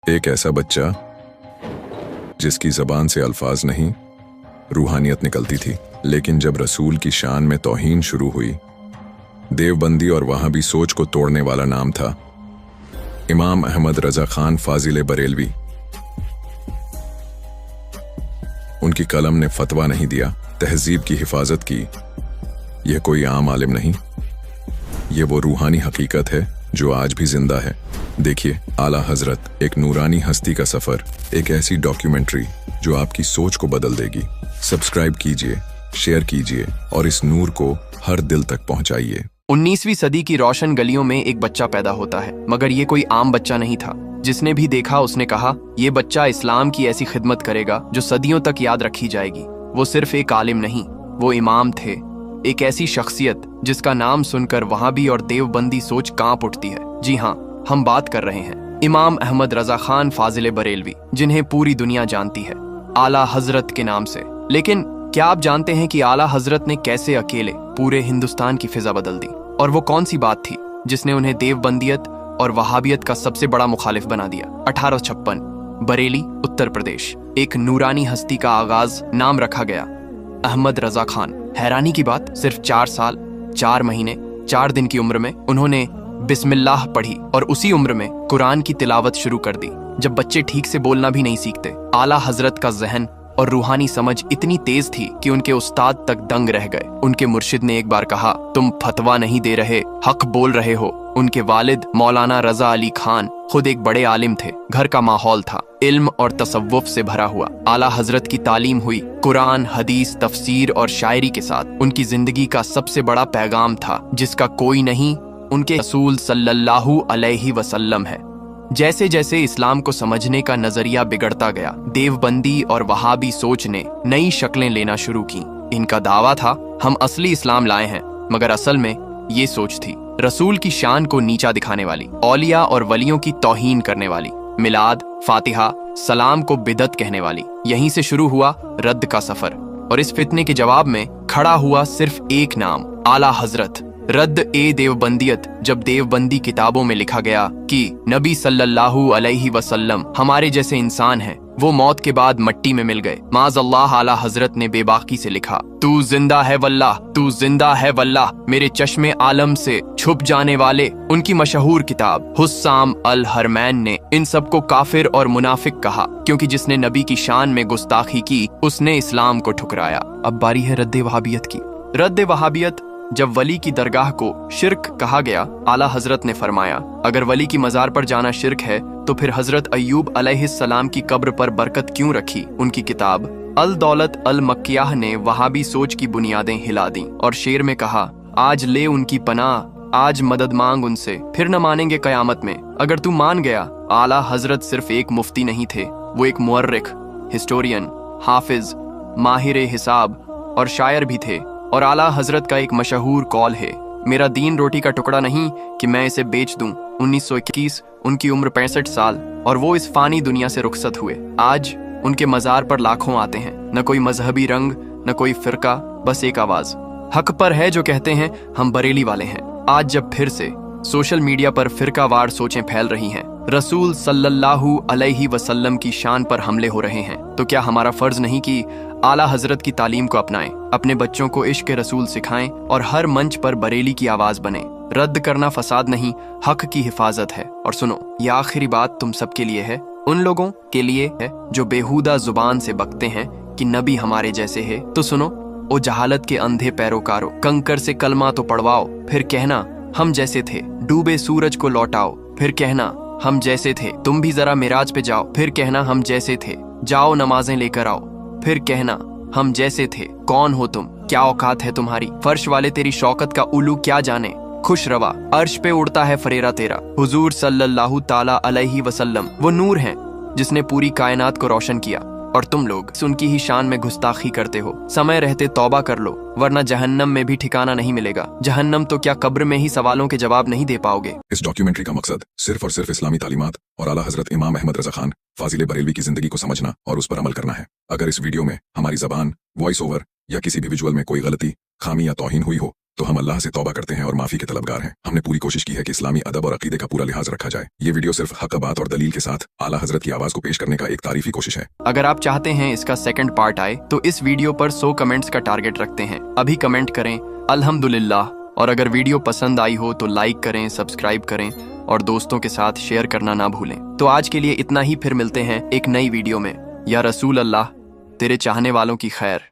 एक ऐसा बच्चा जिसकी जबान से अल्फाज नहीं, रूहानियत निकलती थी। लेकिन जब रसूल की शान में तौहीन शुरू हुई, देवबंदी और वहाबी सोच को तोड़ने वाला नाम था इमाम अहमद रजा खान फाजिल बरेलवी। उनकी कलम ने फतवा नहीं दिया, तहजीब की हिफाजत की। यह कोई आम आलिम नहीं, यह वो रूहानी हकीकत है जो आज भी जिंदा है। देखिए, आला हजरत, एक नूरानी हस्ती का सफर, एक ऐसी डॉक्यूमेंट्री जो आपकी सोच को बदल देगी। सब्सक्राइब कीजिए, शेयर कीजिए और इस नूर को हर दिल तक पहुंचाइए। 19वीं सदी की रोशन गलियों में एक बच्चा पैदा होता है, मगर ये कोई आम बच्चा नहीं था। जिसने भी देखा उसने कहा, ये बच्चा इस्लाम की ऐसी खिदमत करेगा जो सदियों तक याद रखी जाएगी। वो सिर्फ एक आलिम नहीं, वो इमाम थे, एक ऐसी शख्सियत जिसका नाम सुनकर वहाबी और देवबंदी सोच कांप उठती है। जी हाँ, हम बात कर रहे हैं इमाम अहमद रजा खान फाजिल बरेलवी, जिन्हें पूरी दुनिया जानती है आला हजरत के नाम से। लेकिन क्या आप जानते हैं कि आला हजरत ने कैसे अकेले पूरे हिंदुस्तान की फिजा बदल दी? और वो कौन सी बात थी जिसने उन्हें देवबंदियत और वहाबियत का सबसे बड़ा मुखालिफ बना दिया? 1856, बरेली, उत्तर प्रदेश। एक नूरानी हस्ती का आगाज, नाम रखा गया अहमद रजा खान। हैरानी की बात, सिर्फ 4 साल 4 महीने 4 दिन की उम्र में उन्होंने बिस्मिल्लाह पढ़ी और उसी उम्र में कुरान की तिलावत शुरू कर दी। जब बच्चे ठीक से बोलना भी नहीं सीखते, आला हजरत का जहन और रूहानी समझ इतनी तेज थी कि उनके उस्ताद तक दंग रह गए। उनके मुर्शिद ने एक बार कहा, तुम फतवा नहीं दे रहे, हक बोल रहे हो। उनके वालिद मौलाना रजा अली खान खुद एक बड़े आलिम थे। घर का माहौल था इल्म और तसव्वुफ से भरा हुआ। आला हजरत की तालीम हुई कुरान, हदीस, तफसीर और शायरी के साथ। उनकी जिंदगी का सबसे बड़ा पैगाम था, जिसका कोई नहीं, उनके रसूल सल्लल्लाहु अलैहि वसल्लम है। जैसे जैसे इस्लाम को समझने का नजरिया बिगड़ता गया, देवबंदी और वहाबी सोच ने नई शक्लें लेना शुरू की। इनका दावा था, हम असली इस्लाम लाए हैं, मगर असल में ये सोच थी रसूल की शान को नीचा दिखाने वाली, औलिया और वलियों की तौहीन करने वाली, मिलाद, फातिहा, सलाम को बिदअत कहने वाली। यहीं से शुरू हुआ रद्द का सफर, और इस फितने के जवाब में खड़ा हुआ सिर्फ एक नाम, आला हजरत। रद्द ए देवबंदियत। जब देवबंदी किताबों में लिखा गया कि नबी सल्लल्लाहु अलैहि वसल्लम हमारे जैसे इंसान हैं, वो मौत के बाद मट्टी में मिल गए, माज़अल्लाह, आला हजरत ने बेबाकी से लिखा, तू जिंदा है वल्लाह, तू जिंदा है वल्लाह, मेरे चश्मे आलम से छुप जाने वाले। उनकी मशहूर किताब हुस्साम अल हरमैन ने इन सबको काफिर और मुनाफिक कहा, क्योंकि जिसने नबी की शान में गुस्ताखी की, उसने इस्लाम को ठुकराया। अब बारी है रद्द वहाबियत की। रद्द वहाबियत। जब वली की दरगाह को शिर्क कहा गया, आला हजरत ने फरमाया, अगर वली की मजार पर जाना शिर्क है तो फिर हजरत अय्यूब अलैहिस्सलाम की कब्र पर बरकत क्यों रखी? उनकी किताब अल दौलत अल मक्कियाह ने वहाबी सोच की बुनियादें हिला दी और शेर में कहा, आज ले उनकी पनाह, आज मदद मांग उनसे, फिर न मानेंगे कयामत में। अगर तू मान गया, आला हजरत सिर्फ एक मुफ्ती नहीं थे, वो एक मुअर्रिख, हिस्टोरियन, हाफिज, माहिर हिसाब और शायर भी थे। और आला हजरत का एक मशहूर कौल है, मेरा दीन रोटी का टुकड़ा नहीं कि मैं इसे बेच दूं। 1921, उनकी उम्र 65 साल, और वो इस फानी दुनिया से रुखसत हुए। आज उनके मजार पर लाखों आते हैं, न कोई मजहबी रंग, न कोई फिरका, बस एक आवाज हक पर है जो कहते हैं हम बरेली वाले हैं। आज जब फिर से सोशल मीडिया पर फिरकावार सोचें फैल रही हैं, रसूल सल्लल्लाहु अलैहि वसल्लम की शान पर हमले हो रहे हैं, तो क्या हमारा फर्ज नहीं कि आला हजरत की तालीम को अपनाएं, अपने बच्चों को इश्क रसूल सिखाएं और हर मंच पर बरेली की आवाज बने? रद्द करना फसाद नहीं, हक की हिफाजत है। और सुनो, ये आखिरी बात तुम सबके लिए है, उन लोगों के लिए है जो बेहुदा जुबान से बकते हैं कि नबी हमारे जैसे है। तो सुनो, ओ जहालत के अंधे पैरोकारों, कंकर से कलमा तो पढ़वाओ, फिर कहना हम जैसे थे। डूबे सूरज को लौटाओ, फिर कहना हम जैसे थे। तुम भी जरा मिराज पे जाओ, फिर कहना हम जैसे थे। जाओ नमाजें लेकर आओ, फिर कहना हम जैसे थे। कौन हो तुम, क्या औकात है तुम्हारी? फर्श वाले तेरी शौकत का उल्लू क्या जाने। खुश रवा, अर्श पे उड़ता है फरेरा तेरा। हुजूर सल्लल्लाहु ताला अलैहि वसल्लम वो नूर हैं जिसने पूरी कायनात को रोशन किया, और तुम लोग उनकी ही शान में गुस्ताखी करते हो। समय रहते तौबा कर लो, वरना जहन्नम में भी ठिकाना नहीं मिलेगा। जहन्नम तो क्या कब्र में ही सवालों के जवाब नहीं दे पाओगे। इस डॉक्यूमेंट्री का मकसद सिर्फ और सिर्फ इस्लामी तालीमात और आला हजरत इमाम अहमद रजा खान फाजिल बरेलवी की जिंदगी को समझना और उस पर अमल करना है। अगर इस वीडियो में हमारी जबान, वॉइस ओवर या किसी भी विजुअल में कोई गलती, खामी या तौहीन हुई हो तो हम अल्लाह से तौबा करते हैं और माफी के तलबगार हैं। हमने पूरी कोशिश की है कि इस्लामी अदब और अकीदे का पूरा लिहाज रखा जाए। ये वीडियो सिर्फ हक बात और दलील के साथ आला हजरत की आवाज को पेश करने का एक तारीफी कोशिश है। अगर आप चाहते हैं इसका सेकंड पार्ट आए तो इस वीडियो पर 100 कमेंट्स का टारगेट रखते हैं। अभी कमेंट करें अल्हम्दुलिल्लाह, और अगर वीडियो पसंद आई हो तो लाइक करें, सब्सक्राइब करें और दोस्तों के साथ शेयर करना ना भूलें। तो आज के लिए इतना ही, फिर मिलते हैं एक नई वीडियो में। या रसूल अल्लाह, तेरे चाहने वालों की खैर।